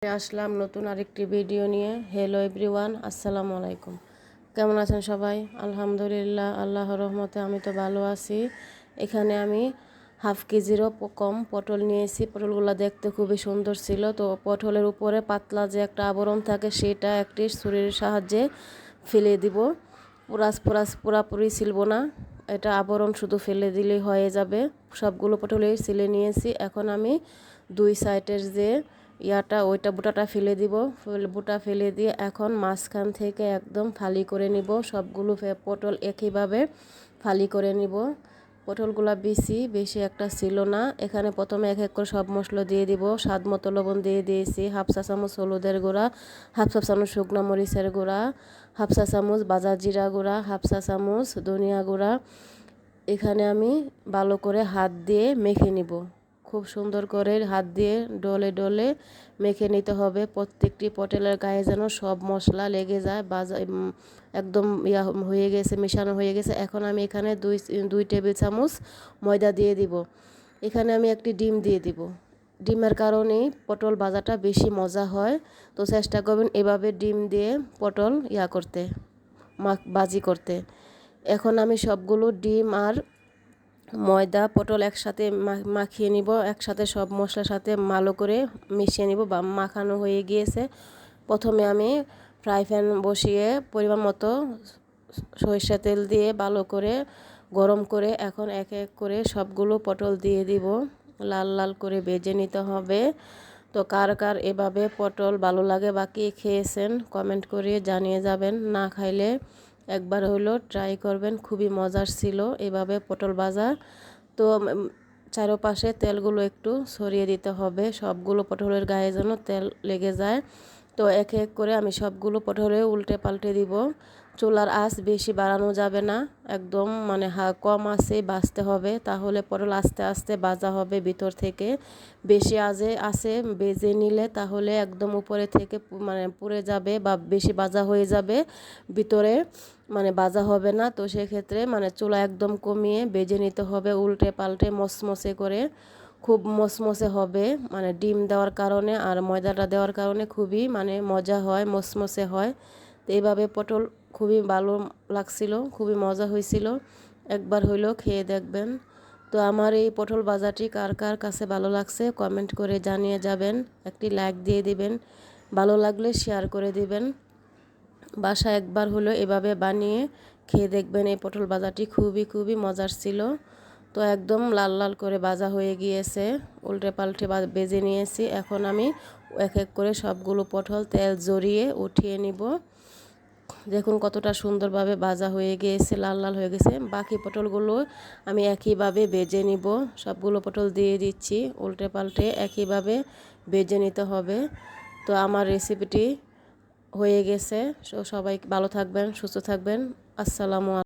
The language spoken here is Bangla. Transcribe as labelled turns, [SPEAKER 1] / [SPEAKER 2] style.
[SPEAKER 1] আসলাম নতুন আরেকটি ভিডিও নিয়ে। হ্যালো এভরিওয়ান, আসসালামু আলাইকুম। কেমন আছেন সবাই? আলহামদুলিল্লাহ, আল্লাহর রহমতে আমি তো ভালো আছি। এখানে আমি হাফ কেজিরও কম পটল নিয়েছি। পটলগুলো দেখতে খুবই সুন্দর ছিল। তো পটলের উপরে পাতলা যে একটা আবরণ থাকে সেটা একটি ছুরির সাহায্যে ফেলে দিব। পুরাপুরি ছিলব না, এটা আবরণ শুধু ফেলে দিলেই হয়ে যাবে। সবগুলো পটলেই ছিলে নিয়েছি। এখন আমি দুই সাইডের যে ওইটা বুটাটা ফেলে দিব। বুটা ফেলে দিয়ে এখন মাঝখান থেকে একদম ফালি করে নিব। সবগুলো পটল একইভাবে ফালি করে নিব। পটলগুলা বেশি একটা ছিল না। এখানে প্রথমে এক এক করে সব মশলা দিয়ে দিব। স্বাদ মতো লবণ দিয়ে দিয়েছি, হাফ চা চামচ হলুদের গুঁড়া, হাফ চা চামচ শুকনো মরিচের গুঁড়া, হাফ চা চামচ বাজার জিরা গুঁড়া, হাফ চা চামচ ধনিয়া গুঁড়া। এখানে আমি ভালো করে হাত দিয়ে মেখে নিব। খুব সুন্দর করে হাত দিয়ে ডলে ডলে মেখে নিতে হবে। প্রত্যেকটি পটলের গায়ে যেন সব মশলা লেগে যায়। একদম হয়ে গেছে, মেশানো হয়ে গেছে। এখন আমি এখানে দুই টেবিল চামচ ময়দা দিয়ে দিব। এখানে আমি একটি ডিম দিয়ে দিব। ডিমের কারণেই পটল ভাজাটা বেশি মজা হয়। তো চেষ্টা করবেন এভাবে ডিম দিয়ে পটল করতে, ভাজি করতে। এখন আমি সবগুলো ডিম আর ময়দা পটল একসাথে মাখিয়ে নিব। একসাথে সব মশলার সাথে ভালো করে মিশিয়ে নিব বা মাখানো হয়ে গিয়েছে। প্রথমে আমি ফ্রাই প্যান বসিয়ে পরিমাণ মতো সরিষা তেল দিয়ে ভালো করে গরম করে এখন এক এক করে সবগুলো পটল দিয়ে দিব। লাল লাল করে ভেজে নিতে হবে। তো কার কার এভাবে পটল ভালো লাগে বা কে খেয়েছেন কমেন্ট করে জানিয়ে যাবেন। না খাইলে একবার হলো ট্রাই করবেন, খুবই মজার ছিল এভাবে পটল ভাজা। তো চারপাশে তেলগুলো একটু ছড়িয়ে দিতে হবে, সবগুলো পটলের গায়ে যেন তেল লেগে যায়। তো এক এক করে আমি সবগুলো পটলে উল্টে পাল্টে দিব। চুলার আঁচ বেশি বাড়ানো যাবে না, একদম কম আঁচে ভাজতে হবে, তাহলে পটল আস্তে আস্তে ভাজা হবে ভিতর থেকে। বেশি আঁচে ভেজে নিলে তাহলে একদম উপরে থেকে পুড়ে যাবে বা বেশি ভাজা হয়ে যাবে, ভিতরে ভাজা হবে না। তো সেক্ষেত্রে চুলা একদম কমিয়ে ভেজে নিতে হবে, উল্টে পাল্টে মচমচে করে। খুব মচমচে হবে, ডিম দেওয়ার কারণে আর ময়দাটা দেওয়ার কারণে খুবই মজা হয়, মচমচে হয়। তো এইভাবে পটল খুবই ভালো লাগছিল, খুবই মজা হয়েছিল। একবার হইলেও খেয়ে দেখবেন। তো আমার এই পটল ভাজাটি কার কার কাছে ভালো লাগছে কমেন্ট করে জানিয়ে যাবেন। একটি লাইক দিয়ে দিবেন, ভালো লাগলে শেয়ার করে দিবেন। বাসায় একবার হলো এভাবে বানিয়ে খেয়ে দেখবেন। এই পটল ভাজাটি খুবই মজার ছিল। তো একদম লাল লাল করে ভাজা হয়ে গিয়েছে, উল্টে পাল্টে ভেজে নিয়েছি। এখন আমি এক এক করে সবগুলো পটল তেল জড়িয়ে উঠিয়ে নিব। দেখুন কতটা সুন্দরভাবে ভাজা হয়ে গিয়েছে, লাল লাল হয়ে গেছে। বাকি পটলগুলো আমি একইভাবে ভেজে নিব। সবগুলো পটল দিয়ে দিচ্ছি, উল্টে পাল্টে একইভাবে ভেজে নিতে হবে। তো আমার রেসিপিটি হয়ে গেছে। সবাই ভালো থাকবেন, সুস্থ থাকবেন। আসসালামু আলাইকুম।